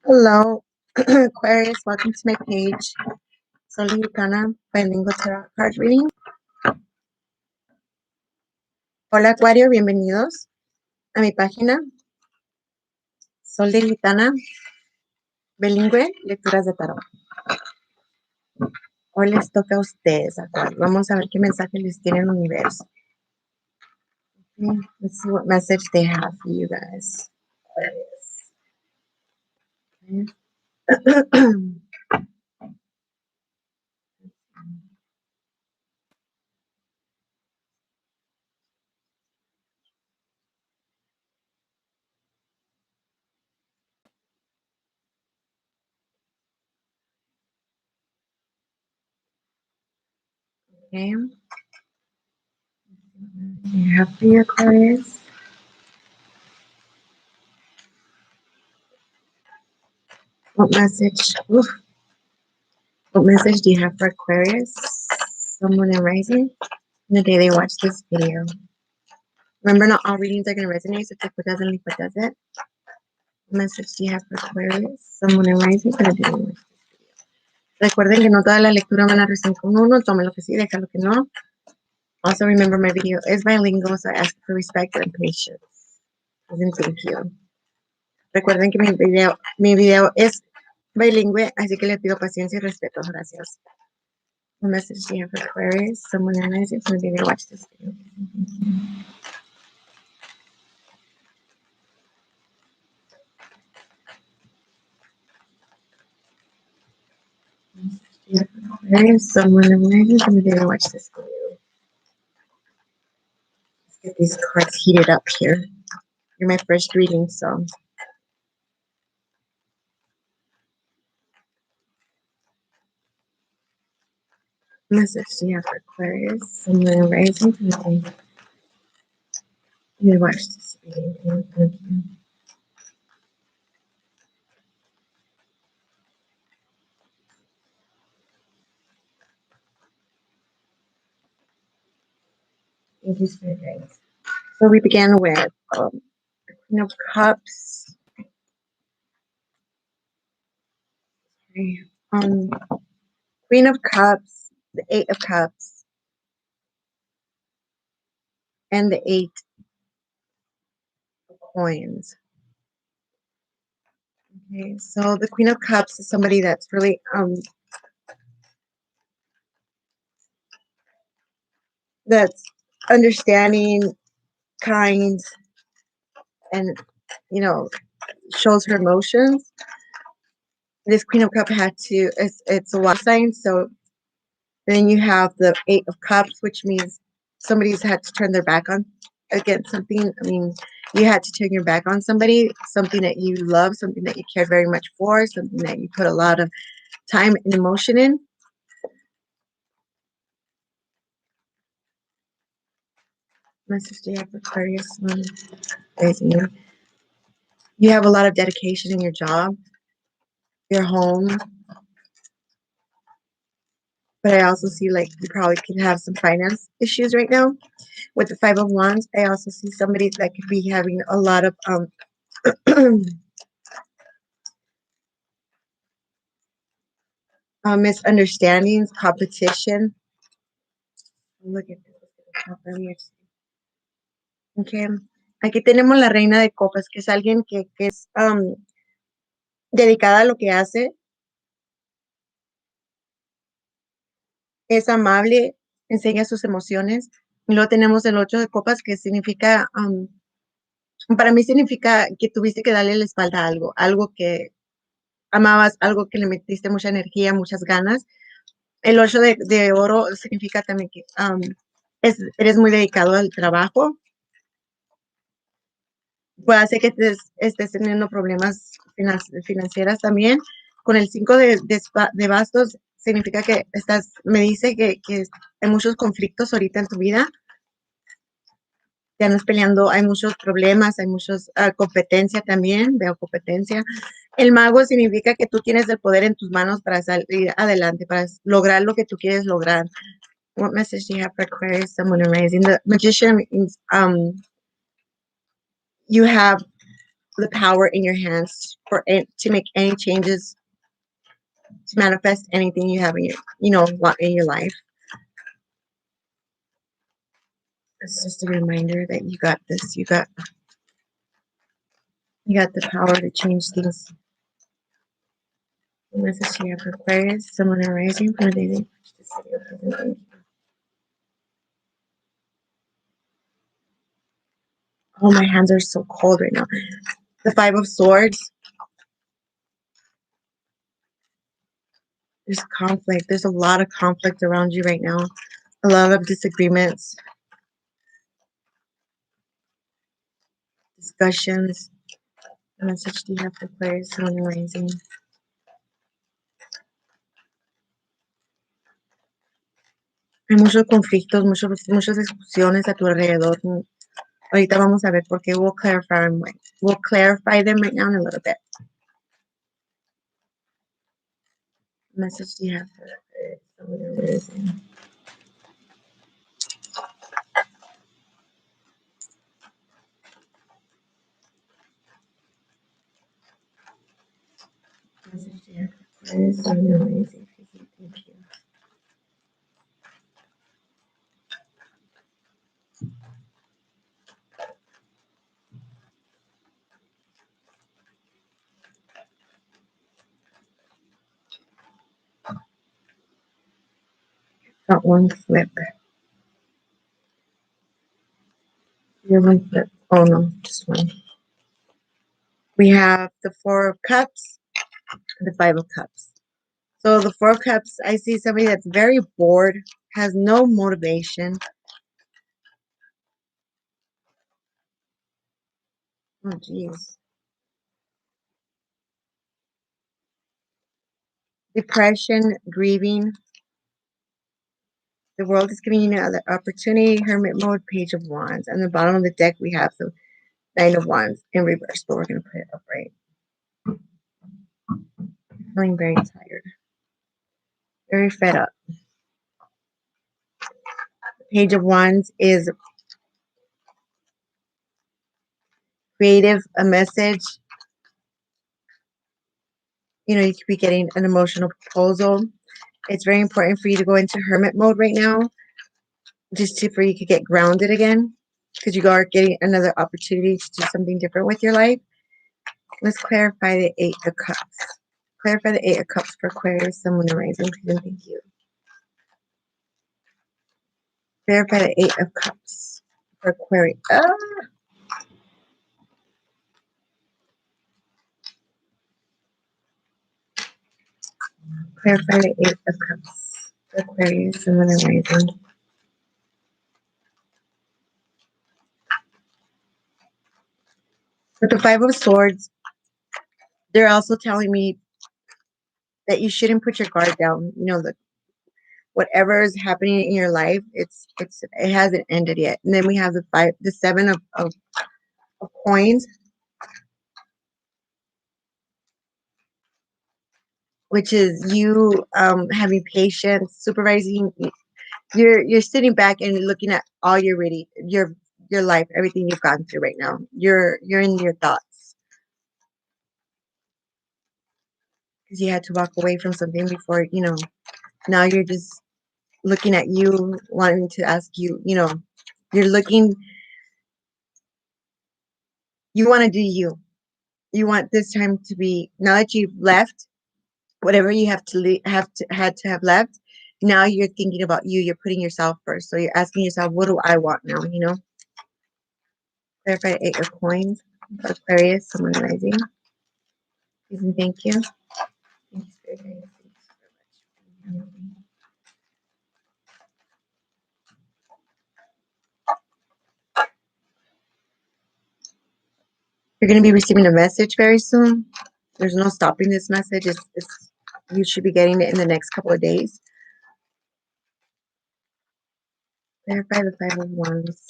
Hello, Aquarius. Welcome to my page. Soy Gitana, bilingual tarot card reading. Hola, Acuario. Bienvenidos a mi página. Soy Gitana, bilingüe, lecturas de tarot. Hoy les toca a ustedes, Acuario. Vamos a ver qué mensaje les tiene el universo. Okay, let's see what message they have for you guys. Okay. Okay. You have for your Aquarius. What message? Oof. What message do you have for Aquarius? Someone in rising? The day they watch this video. Remember, not all readings are going to resonate, so check what doesn't, leave what doesn't. What message do you have for Aquarius? Someone in rising for the day they watch this video. Recuerden que no toda la lectura van a resonar con uno. Tome lo que sí, deja lo que no. Also, remember my video is bilingual, so I ask for respect and patience. And thank you. Recuerden que mi video es bilingüe, así que le pido paciencia y respeto. Gracias. What message do you have for Aquarius? Someone in rising for the day they watch this video. Aquarius, someone in rising for the day they watch this video. Let's get these cards heated up here. You're my first reading, so. Message do you have for Aquarius? Someone in rising for the day. You watch this reading. Thank you. Thank you, Spirit Guides. So we began with Queen of Cups. Okay. Queen of Cups, the Eight of Cups, and the Eight of Coins. Okay, so the Queen of Cups is somebody that's really that's understanding, kind, and shows her emotions. This Queen of Cups had to, it's a water sign, so then you have the Eight of Cups, which means somebody's had to turn their back on against something. I mean, you had to turn your back on somebody, something that you love, something that you care very much for, something that you put a lot of time and emotion in. Message do you have for Aquarius? You have a lot of dedication in your job, your home. But I also see like you probably could have some finance issues right now. With the Five of Wands, I also see somebody that could be having a lot of misunderstandings, competition. Look at this. Okay. Aquí tenemos la Reina de Copas, que es alguien que es dedicada a lo que hace. Es amable, enseña sus emociones. Y luego tenemos el 8 de Copas, que significa, para mí significa que tuviste que darle la espalda a algo, algo que amabas, algo que le metiste mucha energía, muchas ganas. El 8 de oro significa también que eres muy dedicado al trabajo. Puede ser que estés teniendo problemas financieros también. Con el 5 de bastos significa que me dice que hay muchos conflictos ahorita en tu vida. Ya no es peleando, hay muchos problemas, hay muchos competencia también, veo competencia. El mago significa que tú tienes el poder en tus manos para salir adelante, para lograr lo que tú quieres lograr. What message do you have for Aquarius, someone amazing? The magician means you have the power in your hands for it to make any changes, to manifest anything you have in your, want in your life. It's just a reminder that you got this. You got the power to change things. Message here for Aquarius, someone arising from the daily. Oh, my hands are so cold right now. The Five of Swords. There's conflict. There's a lot of conflict around you right now. A lot of disagreements, discussions. The message do you have for Aquarius, someone arising? Hay muchos conflictos, muchas discusiones a tu alrededor. Ahorita vamos a ver por qué. We'll clarify them right now in a little bit. Message do you have for someone arising? Message do you have for Aquarius, someone arising? Thank you. Got one flip. You have one flip. Oh no, just one. We have the Four of Cups and the Five of Cups. So the Four of Cups, I see somebody that's very bored, has no motivation. Oh geez. Depression, grieving. The world is giving you another opportunity. Hermit mode, Page of Wands. And the bottom of the deck, we have the Nine of Wands in reverse, but we're going to put it upright. Feeling very tired. Very fed up. Page of Wands is creative, a message. You could be getting an emotional proposal. It's very important for you to go into hermit mode right now, just for you to get grounded again, because you are getting another opportunity to do something different with your life. Let's clarify the Eight of Cups. Clarify the Eight of Cups for Aquarius, someone arising. Thank you. Clarify the Eight of Cups for Aquarius. Clarify the Eight of Cups for Aquarius, someone arising. With the Five of Swords, they're also telling me that you shouldn't put your guard down. Whatever is happening in your life, it hasn't ended yet. And then we have the Seven of Coins, which is you having patience, supervising. You're sitting back and looking at all your life, everything you've gone through right now. You're in your thoughts because you had to walk away from something before. Now you're just looking at you, wanting to ask you. You're looking. You want to do you. You want this time to be, now that you've left whatever you had to have left. Now you're thinking about you. You're putting yourself first. So you're asking yourself, what do I want now? Clarify Eight of Coins for Aquarius, someone rising. Please and thank you. Thank you, Spirit. Thank you so much. You're going to be receiving a message very soon. There's no stopping this message. You should be getting it in the next couple of days. Clarify the Five of Wands.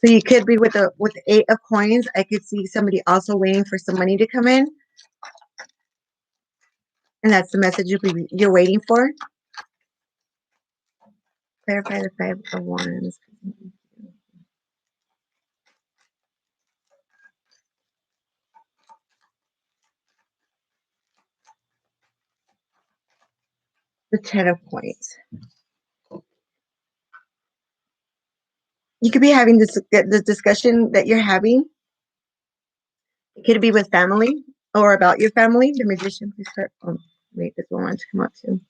So you could be with the Eight of Coins. I could see somebody also waiting for some money to come in. And that's the message you're waiting for. Clarify the Five of Wands. The 10 of Coins. You could be having this discussion that you're having. It could be with family or about your family. The Magician, please start. Oh, wait, this one wants to come up too.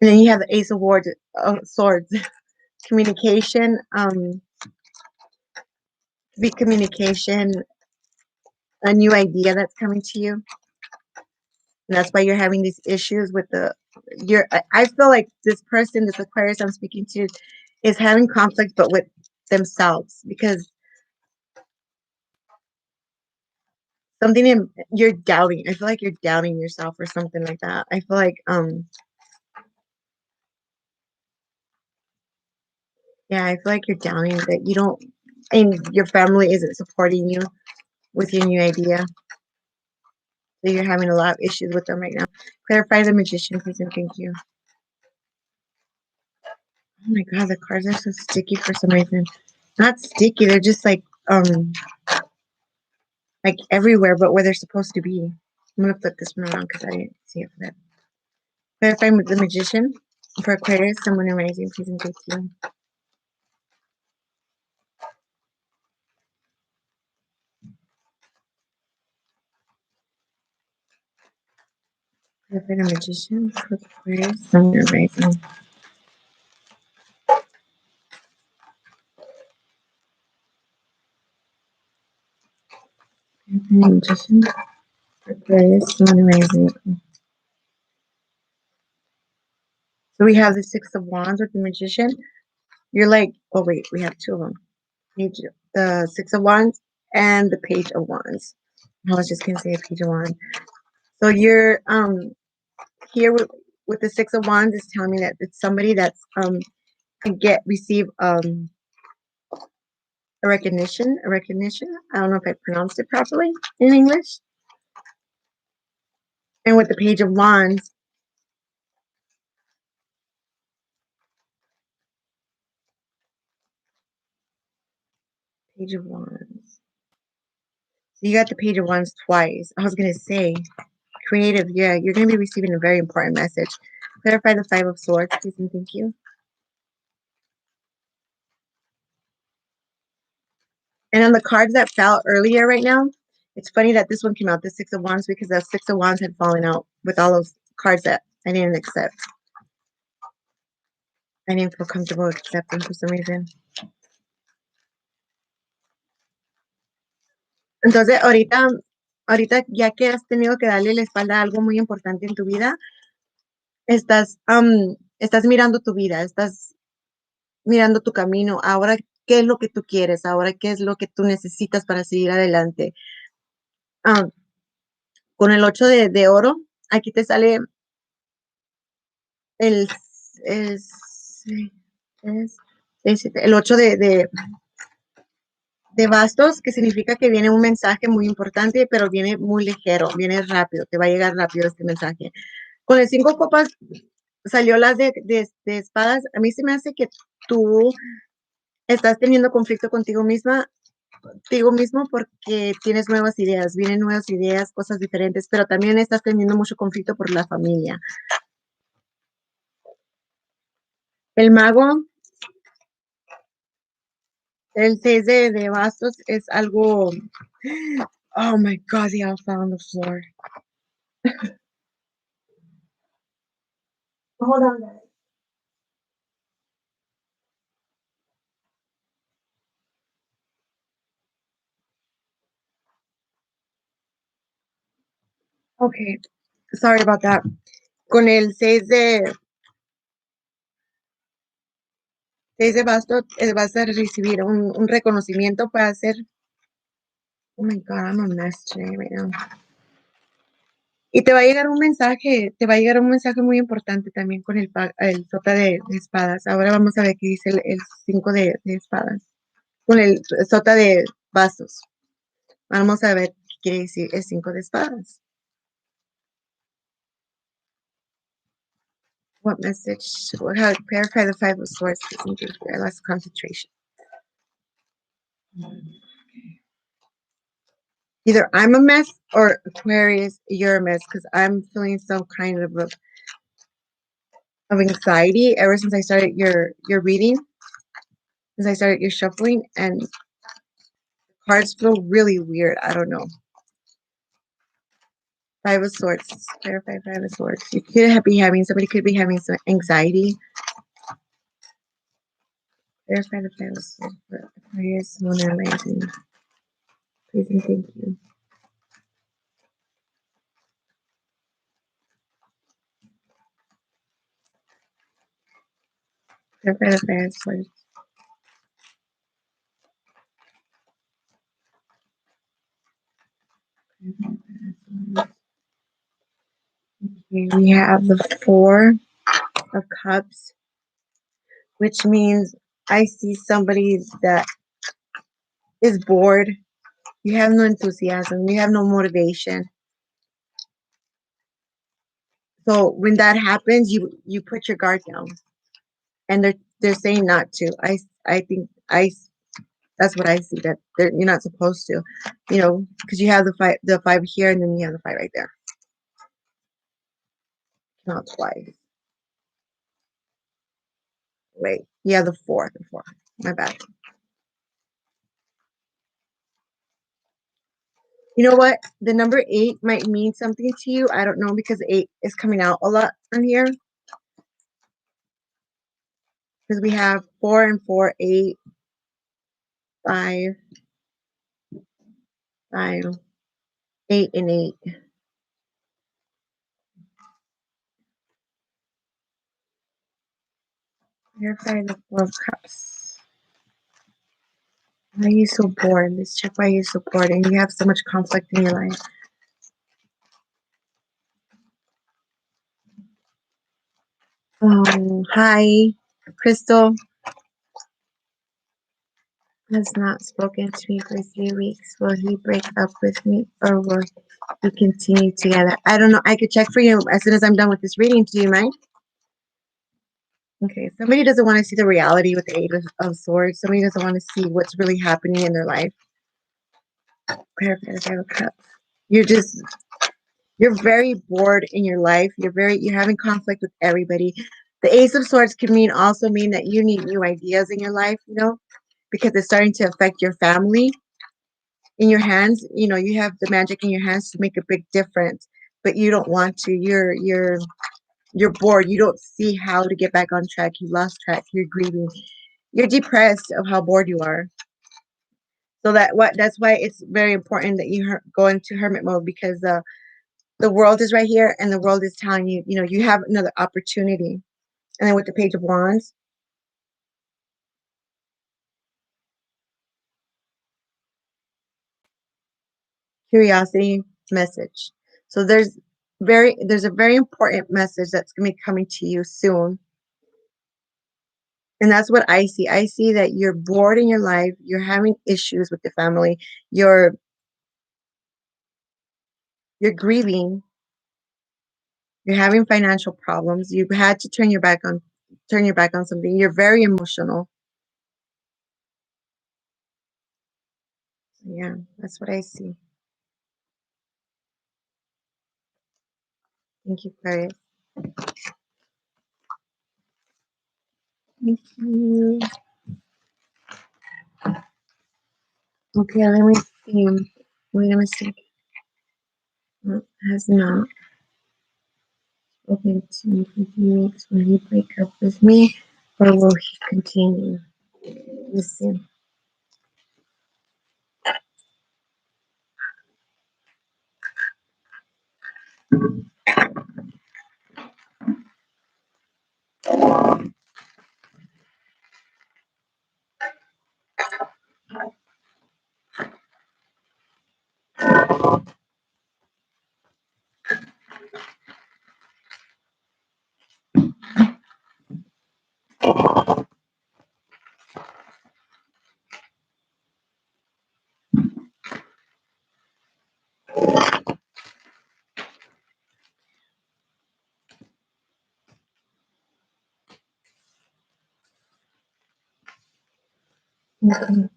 And then you have the Ace of Swords. Communication. Be communication. A new idea that's coming to you. And that's why you're having these issues with I feel like this person, this Aquarius I'm speaking to, is having conflict, but with themselves, because you're doubting. I feel like you're doubting yourself or something like that. I feel like, yeah, I feel like you're doubting that you don't, and your family isn't supporting you with your new idea. So you're having a lot of issues with them right now. Clarify the Magician, please, and thank you. Oh my God, the cards are so sticky for some reason. Not sticky, they're just like everywhere but where they're supposed to be. I'm gonna flip this one around because I didn't see it flip. Clarify with the Magician for Aquarius, someone in rising, please, and thank you. Clarify the Magician for Aquarius, someone in rising. Magician for Aquarius, someone in rising. So we have the Six of Wands with the Magician. You're like, oh wait, we have two of them. The Six of Wands and the Page of Wands. I was just gonna say a Page of Wands. So you're here with the Six of Wands is telling me that it's somebody that's can receive a recognition. I don't know if I pronounced it properly in English. And with the Page of Wands, Page of Wands. So you got the Page of Wands twice. I was gonna say creative. Yeah, you're gonna be receiving a very important message. Clarify the Five of Swords, please, and thank you. And on the cards that fell earlier right now, it's funny that this one came out, the Six of Wands, because the Six of Wands had fallen out with all those cards that I didn't accept. I didn't feel comfortable accepting for some reason. Entonces, ahorita ya que has tenido que darle la espalda a algo muy importante en tu vida, estás mirando tu vida, estás mirando tu camino. Ahora, ¿qué es lo que tú quieres? Ahora, ¿qué es lo que tú necesitas para seguir adelante? Con el 8 de oro, aquí te sale el, el, el 8 de bastos, que significa que viene un mensaje muy importante, pero viene muy ligero, viene rápido, te va a llegar rápido este mensaje. Con el 5 copas salió las de espadas. A mí se me hace que tú estás teniendo conflicto contigo mismo, porque tienes nuevas ideas, vienen nuevas ideas, cosas diferentes, pero también estás teniendo mucho conflicto por la familia. El mago, el 6 de bastos es algo. Oh my God, the elf fell on the floor. Hold on, guys. Okay, sorry about that. Con el 6 de bastos vas a recibir un reconocimiento para hacer. Oh my God, I'm a mess today right now. Y te va a llegar un mensaje muy importante también con el sota de espadas. Ahora vamos a ver qué dice el 5 de espadas. Con el sota de bastos. Vamos a ver qué quiere decir el 5 de espadas. What message? How to clarify the 5 of swords? I lost concentration. Either I'm a mess or Aquarius, you're a mess, because I'm feeling some kind of of anxiety ever since I started your reading, since I started your shuffling, and cards feel really weird. I don't know. Five of Swords. Clarify Five of Swords. You could be having, somebody could be having some anxiety. Clarify the Five of Swords for Aquarius, Moon, and Rising. Please and thank you. Clarify the Five of Swords. Okay, we have the Four of Cups, which means I see somebody that is bored. You have no enthusiasm. You have no motivation. So when that happens, you put your guard down, and they're saying not to. I think that's what I see, that you're not supposed to, because you have the five here, and then you have the five right there. Not twice. Wait, yeah, the four. My bad. You know what? The number 8 might mean something to you. I don't know, because 8 is coming out a lot on here. Because we have 4 and 4, 8, 5, 5, 8 and 8. Verify the 4 of Cups. Why are you so bored? Let's check why you're so bored and you have so much conflict in your life. Oh, hi, Crystal. Has not spoken to me for 3 weeks. Will he break up with me or will we continue together? I don't know. I could check for you as soon as I'm done with this reading. Do you mind? Okay. Somebody doesn't want to see the reality with the Eight of Swords. Somebody doesn't want to see what's really happening in their life. You're just, you're very bored in your life. You're having conflict with everybody. The Ace of Swords can also mean that you need new ideas in your life, because it's starting to affect your family. In your hands, you have the magic in your hands to make a big difference, but you don't want to. You're bored. You don't see how to get back on track. You lost track. You're grieving. You're depressed of how bored you are. So that's why it's very important that you go into hermit mode, because the world is right here, and the world is telling you, you have another opportunity. And then with the Page of Wands, curiosity, message. So there's a very important message that's going to be coming to you soon. And that's what I see. I see that you're bored in your life. You're having issues with the family. You're grieving. You're having financial problems. You've had to turn your back on something. You're very emotional. Yeah, that's what I see. Thank you, Aquarius. Thank you. Okay, let me see. Wait a second. Has not spoken to me for 3 weeks. Will he break up with me or will he continue? Listen.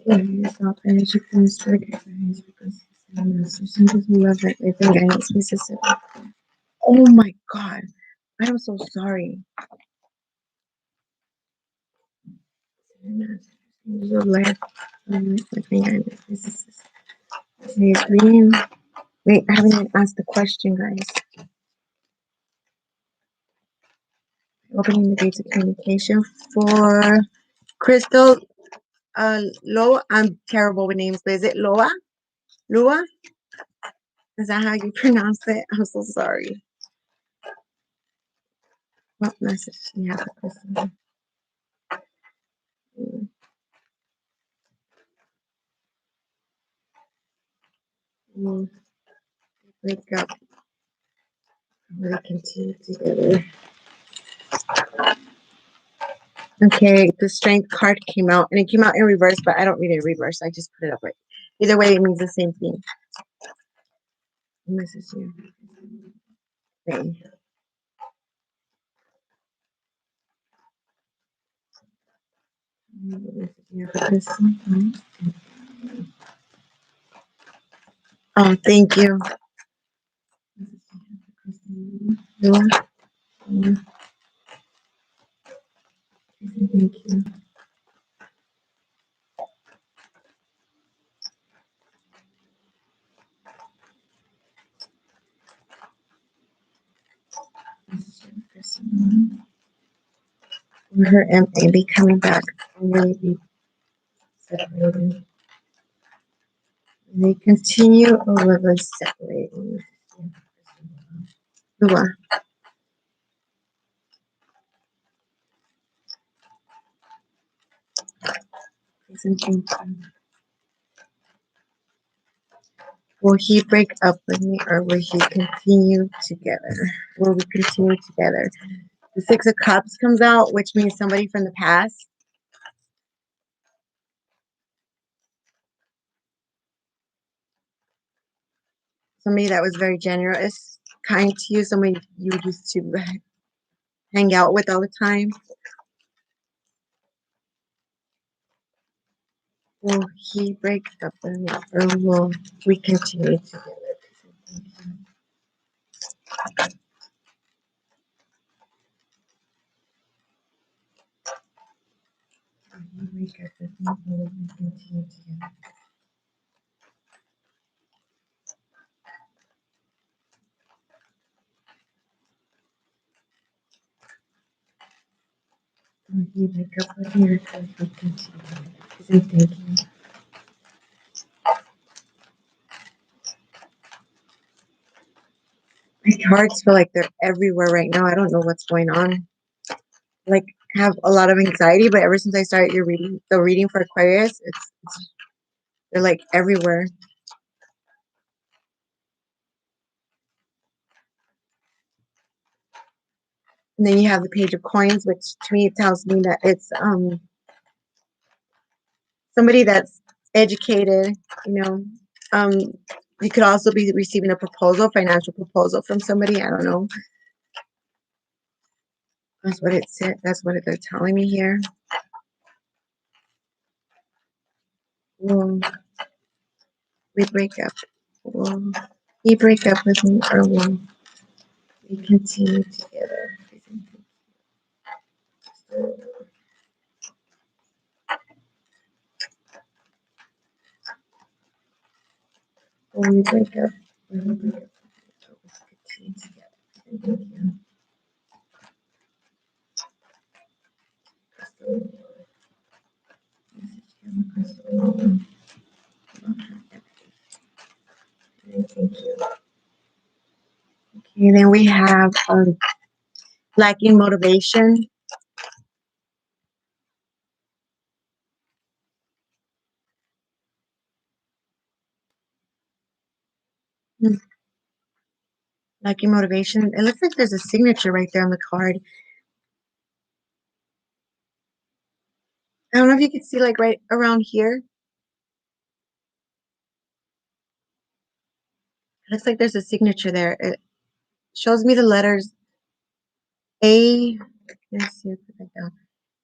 Yourself energy comes to the because sometimes we love it. I think I need specific. Oh my god. I'm so sorry. Reading. Wait, I haven't even asked the question, guys. Opening the gates of communication for Crystal. Loa. I'm terrible with names, but is it Loa? Lua? Is that how you pronounce it? I'm so sorry. What message do you have for Crystal? Wake up. Really continue together. Okay, the strength card came out, and it came out in reverse, but I don't read it in reverse. I just put it up right. Either way, it means the same thing. Message you. Okay. Oh, thank you. Thank you. Her and be coming back. Really be separated. They continue or will they separate? Lua. Will he break up with me or will he continue together? Will we continue together? The Six of Cups comes out, which means somebody from the past. Somebody that was very generous, kind to you, somebody you used to hang out with all the time. Will he break up with me or will we continue together? Will he break up with me or will we continue together? Will he break up with me or will we continue together? Because I'm thinking. My cards feel like they're everywhere right now. I don't know what's going on. Like, have a lot of anxiety, but ever since I started your reading, the reading for Aquarius, they're like everywhere. And then you have the Page of Coins, which to me tells me that it's somebody that's educated. You know, you could also be receiving a proposal, financial proposal from somebody. I don't know. That's what it said. That's what they're telling me here. Will we break up? Will he break up with me or will we continue together? Will we break up? Will we break up? Continue together. Thank you. Thank you. Okay, then we have lacking motivation. Lacking motivation. It looks like there's a signature right there on the card. I don't know if you can see like right around here. It looks like there's a signature there. It shows me the letters A. Let's see, put that down.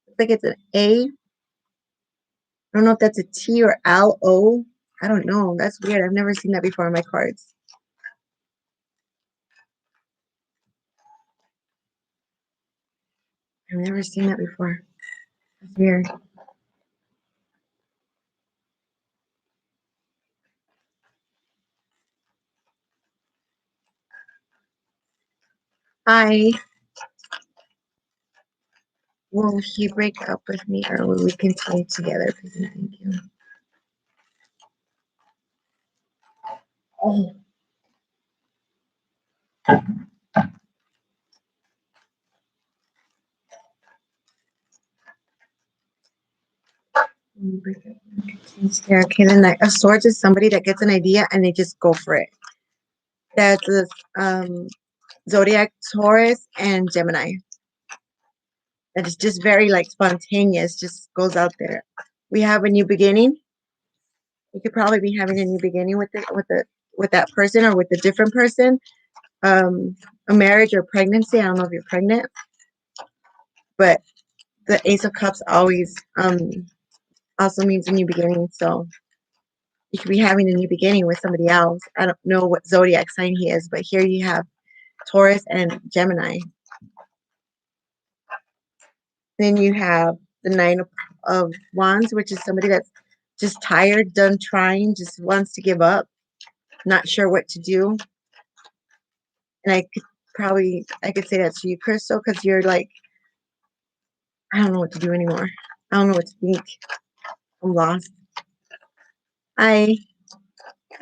Looks like it's an A. I don't know if that's a T or L O. I don't know. That's weird. I've never seen that before on my cards. I've never seen that before. That's weird. I will he break up with me or will we continue together? Please and thank you. Oh. Break up and continue together. Okay, the Knight of Swords is somebody that gets an idea and they just go for it. That's the Zodiac Taurus and Gemini. That is just very like spontaneous, just goes out there. We have a new beginning. You could probably be having a new beginning with that person or with a different person. A marriage or pregnancy. I don't know if you're pregnant, but the Ace of Cups always also means a new beginning. So you could be having a new beginning with somebody else. I don't know what zodiac sign he is, but here you have Taurus and Gemini. Then you have the Nine of Wands, which is somebody that's just tired, done trying, just wants to give up, not sure what to do. And I could say that to you, Crystal, because you're like, I don't know what to do anymore. I don't know what to think. I'm lost. Hi.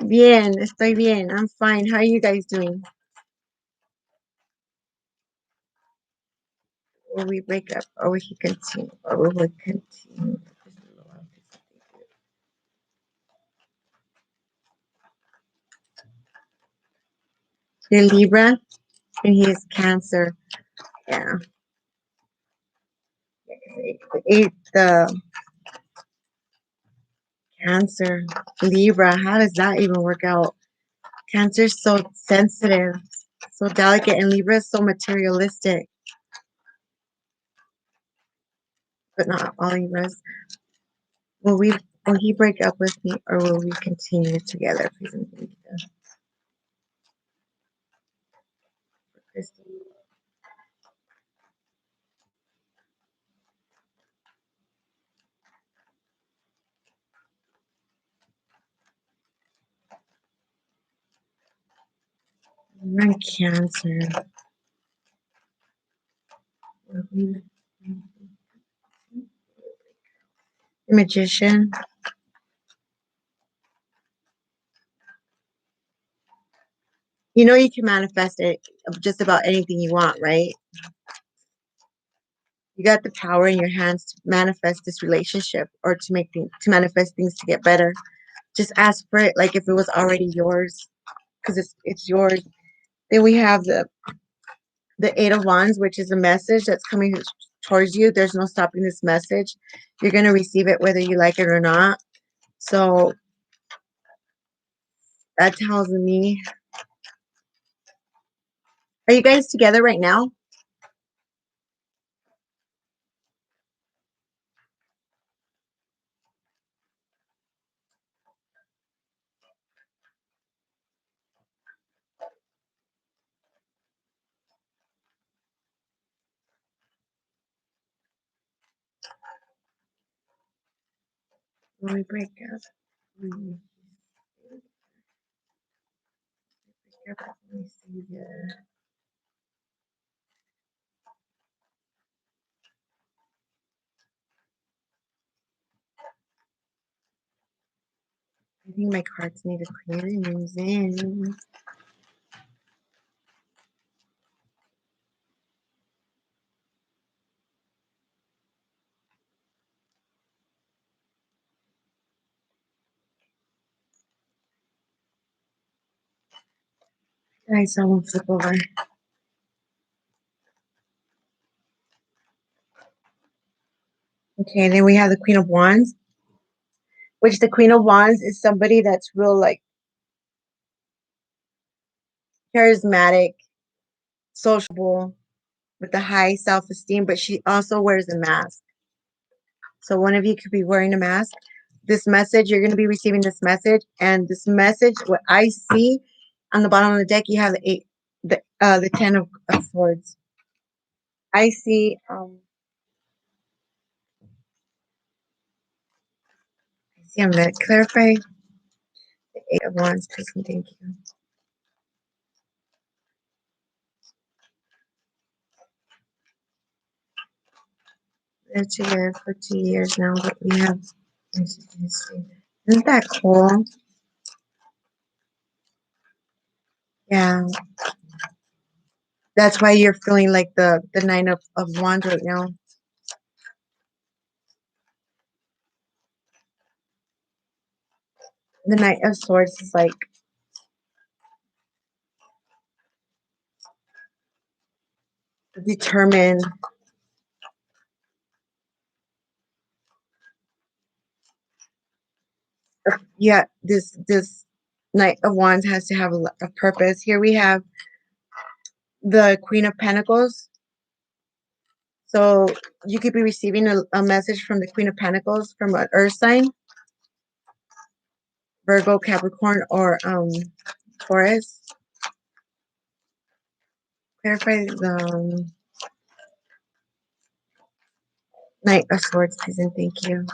Bien, estoy bien. I'm fine. How are you guys doing? Will we break up or will he continue? Or will we continue? You're Libra and he is Cancer. Yeah. The Cancer, Libra. How does that even work out? Cancer is so sensitive, so delicate, and Libra is so materialistic. But not all Libras. Will he break up with me or will we continue together? Please and thank you. I'm Cancer. Magician. You know you can manifest it just about anything you want, right? You got the power in your hands to manifest this relationship or to manifest things to get better. Just ask for it like if it was already yours, because it's yours. Then we have the Eight of Wands, which is a message that's coming towards you. There's no stopping this message. You're going to receive it whether you like it or not. So that tells me. Are you guys together right now? When we break up. When we break up, let me see I think my cards need to clear names in. I saw one flip over. Okay, then we have the Queen of Wands, which the Queen of Wands is somebody that's real like charismatic, sociable, with a high self-esteem, but she also wears a mask. So one of you could be wearing a mask. This message, you're going to be receiving this message, and this message, what I see on the bottom of the deck, you have the 10 of Swords. I see I'm going to clarify the 8 of Wands, please and thank you. They're together for 2 years now, but we have. Isn't that cool? Yeah. That's why you're feeling like the Nine of Wands right now. The Knight of Swords is like determined. Yeah, this Knight of Wands has to have a purpose. Here we have the Queen of Pentacles. So you could be receiving a message from the Queen of Pentacles from an earth sign, Virgo, Capricorn, or Taurus. Clarify the Knight of Swords, please, and thank you.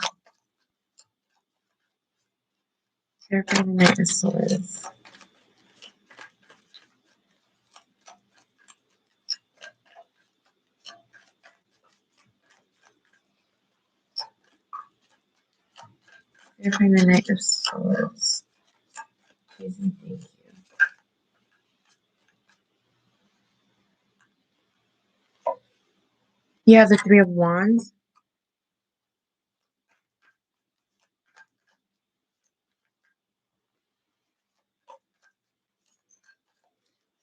Clarify the Knight of Swords. Clarify the Knight of Swords, please, and thank you. You have the Three of Wands.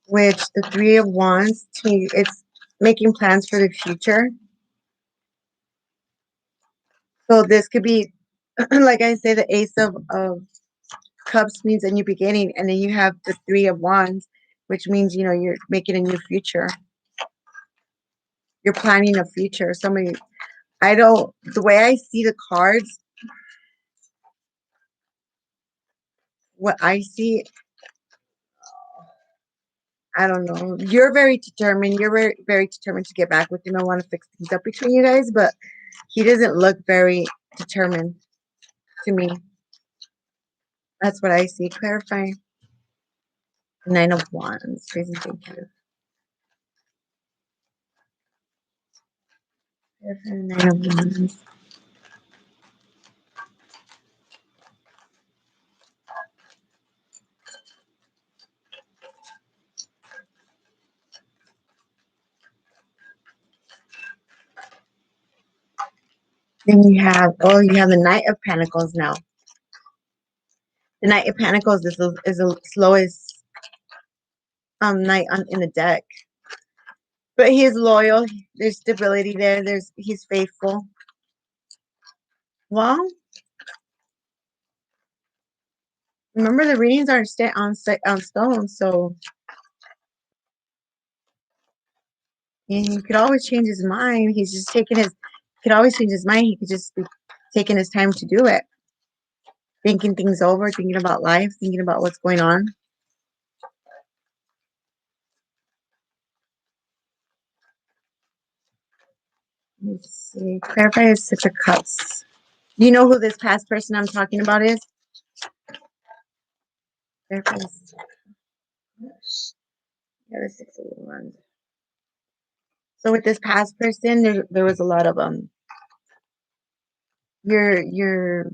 Which the Three of Wands, to me, it's making plans for the future. So this could be, like I say, the Ace of Cups means a new beginning, and then you have the Three of Wands, which means, you know, you're making a new future. You're planning a future. Somebody, the way I see the cards, what I see, I don't know. You're very determined. You're very, very determined to get back with him. I want to fix things up between you guys, but he doesn't look very determined to me. That's what I see. Clarify. Nine of Wands. Crazy, thank you. Clarify the Nine of Wands. Then you have, you have the Knight of Pentacles now. The Knight of Pentacles is the slowest knight in the deck. But he is loyal. There's stability there. He's faithful. Well, remember the readings are on stone, so he could always change his mind. He's just could always change his mind. He could just be taking his time to do it. Thinking things over, thinking about life, thinking about what's going on. Let's see. Clarify is Six of Cups. Do you know who this past person I'm talking about is? Clarify is, yeah, the Six of Wands. So with this past person, there was a lot of your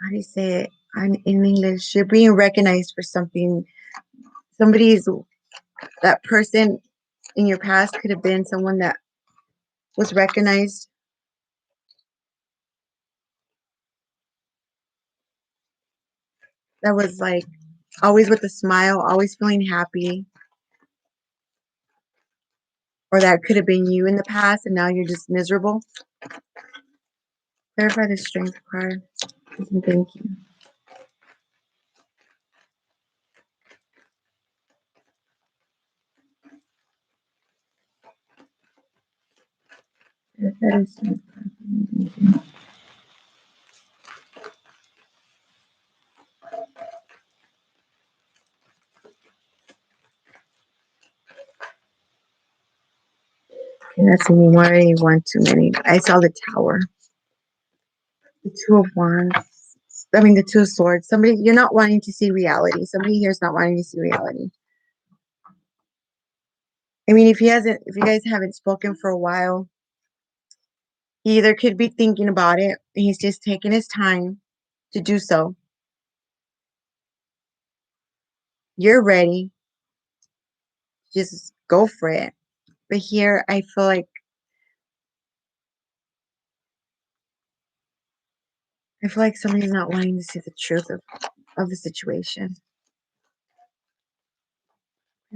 how do you say it in English? You're being recognized for something. That person in your past could have been someone that was recognized. That was like always with a smile, always feeling happy. Or that could have been you in the past and now you're just miserable. Clarify the Strength card. Thank you. Clarify the Strength card. Thank you. Okay, that's one too many. I saw the Tower. The Two of Wands. I mean, the Two of Swords. Somebody, you're not wanting to see reality. Somebody here is not wanting to see reality. I mean, if you guys haven't spoken for a while, He either could be thinking about it, and he's just taking his time to do so. You're ready. Just go for it. But here, I feel like somebody's not wanting to see the truth of the situation.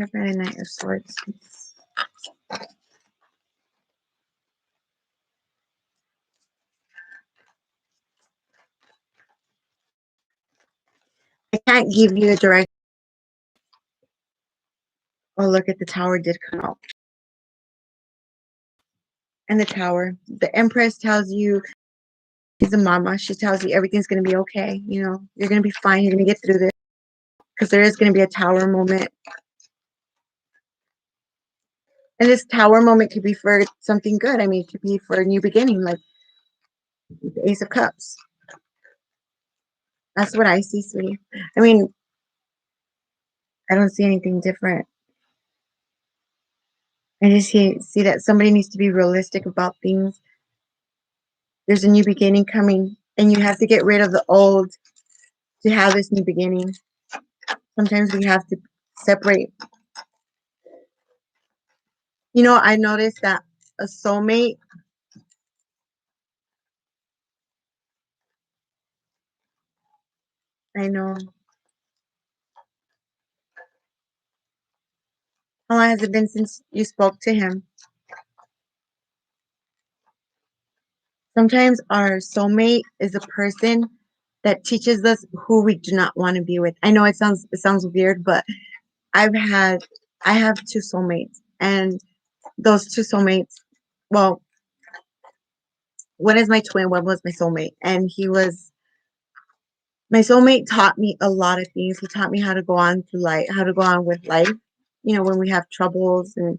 I've got a Knight of Swords. I can't give you a direct. Oh, look at the Tower did come out. And the Tower. The Empress tells you she's a mama. She tells you everything's going to be okay. You know, you're going to be fine. You're going to get through this. Because there is going to be a Tower moment. And this Tower moment could be for something good. I mean, it could be for a new beginning, like the Ace of Cups. That's what I see, sweetie. I mean, I don't see anything different. I just see that somebody needs to be realistic about things. There's a new beginning coming, and you have to get rid of the old to have this new beginning. Sometimes we have to separate. You know, I noticed that a soulmate, I know. How long has it been since you spoke to him? Sometimes our soulmate is a person that teaches us who we do not want to be with. I know it sounds weird, but I've had I have two soulmates, and those two soulmates, well, one is my twin, one was my soulmate, and he was my soulmate taught me a lot of things. He taught me how to go on through life, how to go on with life. You know, when we have troubles and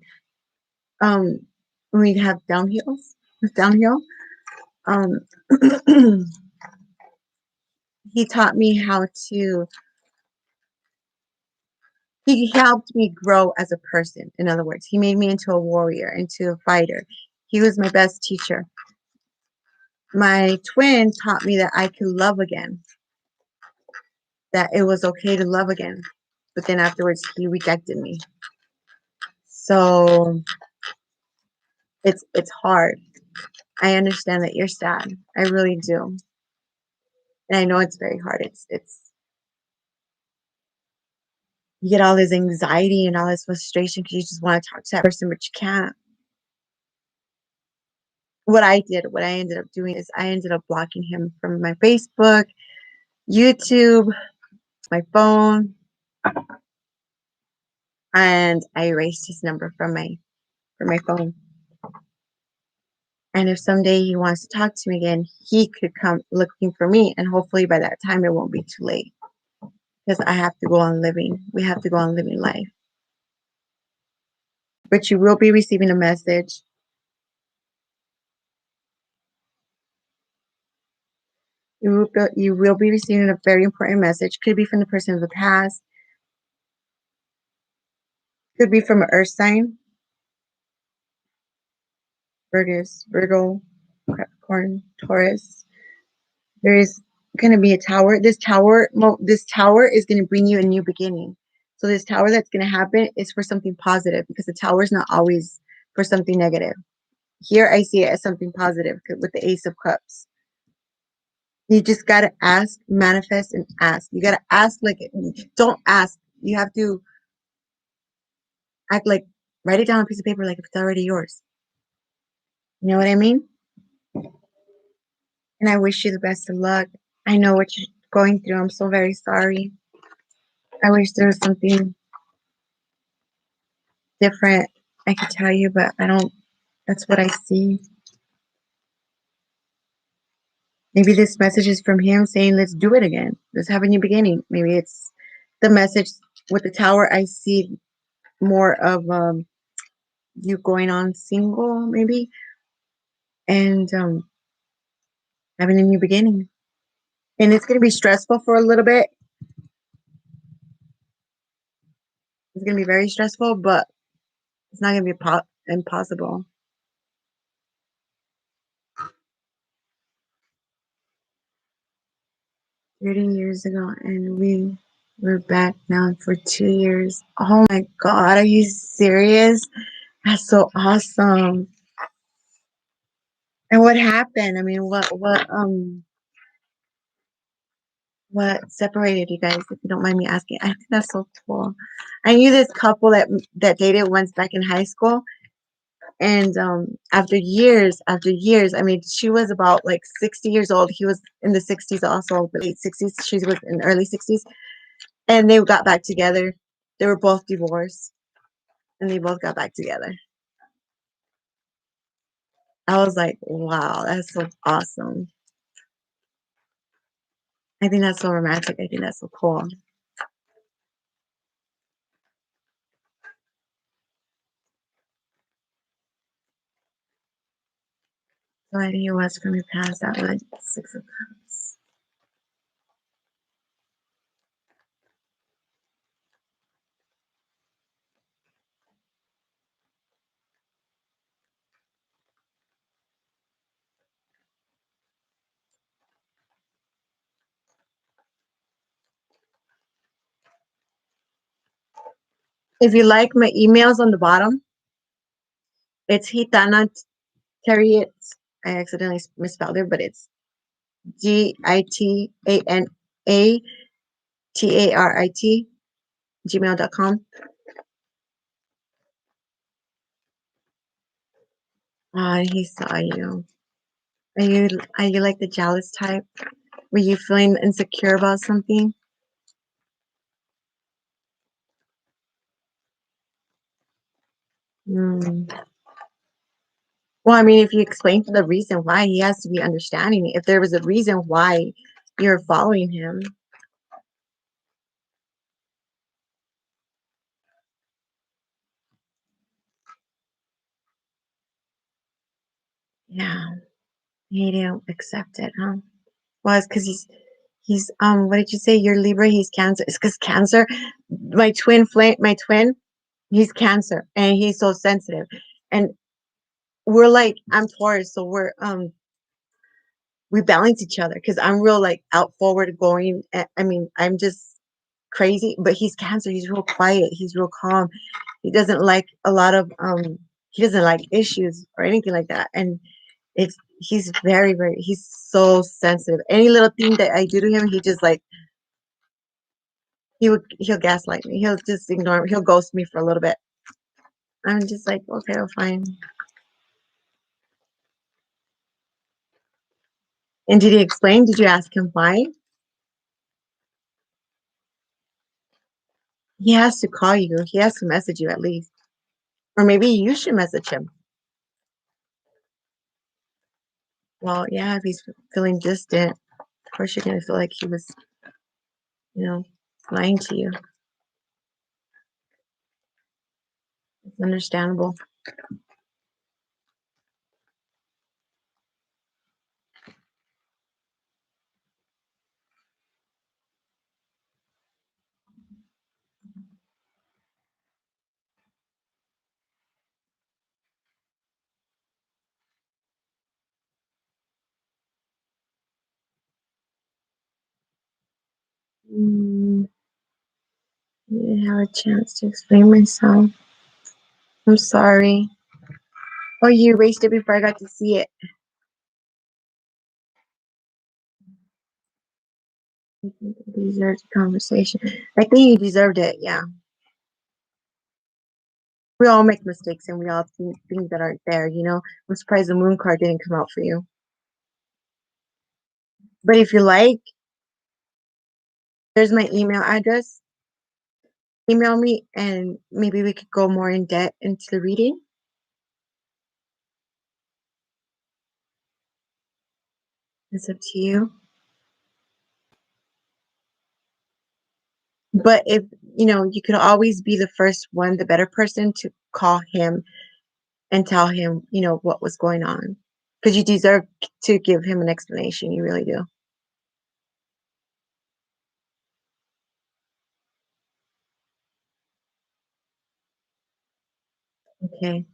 um when we have downhill. Um he taught me how to he helped me grow as a person. In other words, he made me into a warrior, into a fighter. He was my best teacher. My twin taught me that I could love again, that it was okay to love again. But then afterwards, he rejected me. So it's hard. I understand that you're sad. I really do. And I know it's very hard. It's you get all this anxiety and all this frustration because you just want to talk to that person, but you can't. What I ended up doing is I ended up blocking him from my Facebook, YouTube, my phone, and I erased his number from my phone. And if someday he wants to talk to me again, he could come looking for me, and hopefully by that time it won't be too late. Because I have to go on living. We have to go on living life. But you will be receiving a message. You will be receiving a very important message. Could be from the person of the past. Could be from an earth sign. Virgo, Capricorn, Taurus. There is going to be a tower. This tower is going to bring you a new beginning. So this tower that's going to happen is for something positive, because the tower is not always for something negative. Here I see it as something positive with the Ace of Cups. You just got to ask, manifest, and ask. You got to ask, like, don't ask. You have to act like, write it down on a piece of paper like if it's already yours. You know what I mean? And I wish you the best of luck. I know what you're going through. I'm so very sorry. I wish there was something different I could tell you, but I don't. That's what I see. Maybe this message is from him saying, let's do it again. Let's have a new beginning. Maybe it's the message with the tower. I see more of you going on single, maybe, and having a new beginning. And it's going to be stressful for a little bit. It's going to be very stressful, but it's not going to be impossible. 30 years ago, and we're back now for 2 years. Oh my God, are you serious? That's so awesome. And what happened? I mean, what separated you guys, if you don't mind me asking? I think that's so cool. I knew this couple that dated once back in high school, and after years, I mean, she was about like 60 years old. He was in the 60s also, but late 60s. She was in early 60s, and they got back together. They were both divorced, and they both got back together. I was like, wow, that's so awesome. I think that's so romantic. I think that's so cool. So I think it was from your past. That one, Six of Cups. If you like my emails on the bottom, it's Gitana Tariet. I accidentally misspelled it, but it's GITANATARIT, gmail.com. He saw you. Are you like the jealous type? Were you feeling insecure about something? Hmm. Well, I mean, if you explain the reason why, he has to be understanding. If there was a reason why you're following him, yeah, he didn't accept it, huh? Well, it's because what did you say? You're Libra, he's Cancer. It's because Cancer, my twin, he's Cancer, and he's so sensitive. And we're like, I'm Taurus, so we balance each other because I'm real like out forward going. I mean, I'm just crazy, but he's Cancer. He's real quiet. He's real calm. He doesn't like a lot of he doesn't like issues or anything like that. And he's he's so sensitive. Any little thing that I do to him, he just like he'll gaslight me. He'll just ignore me. He'll ghost me for a little bit. I'm just like, okay, well, fine. And did he explain? Did you ask him why? He has to call you. He has to message you at least. Or maybe you should message him. Well, yeah, if he's feeling distant, of course you're gonna feel like he was, you know, lying to you. It's understandable. Mm, I didn't have a chance to explain myself. I'm sorry. Oh, you erased it before I got to see it. I think you deserved a conversation. I think you deserved it. Yeah. We all make mistakes and we all think things that aren't there, you know. I'm surprised the moon card didn't come out for you. But if you like, there's my email address. Email me and maybe we could go more in depth into the reading. It's up to you. But if you could always be the first one, the better person to call him and tell him, what was going on. Because you deserve to give him an explanation. You really do. Okay.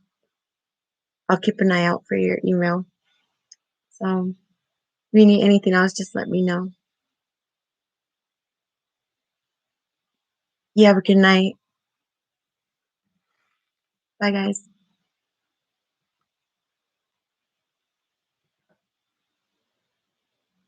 I'll keep an eye out for your email. So if you need anything else, just let me know. You have a good night. Bye, guys.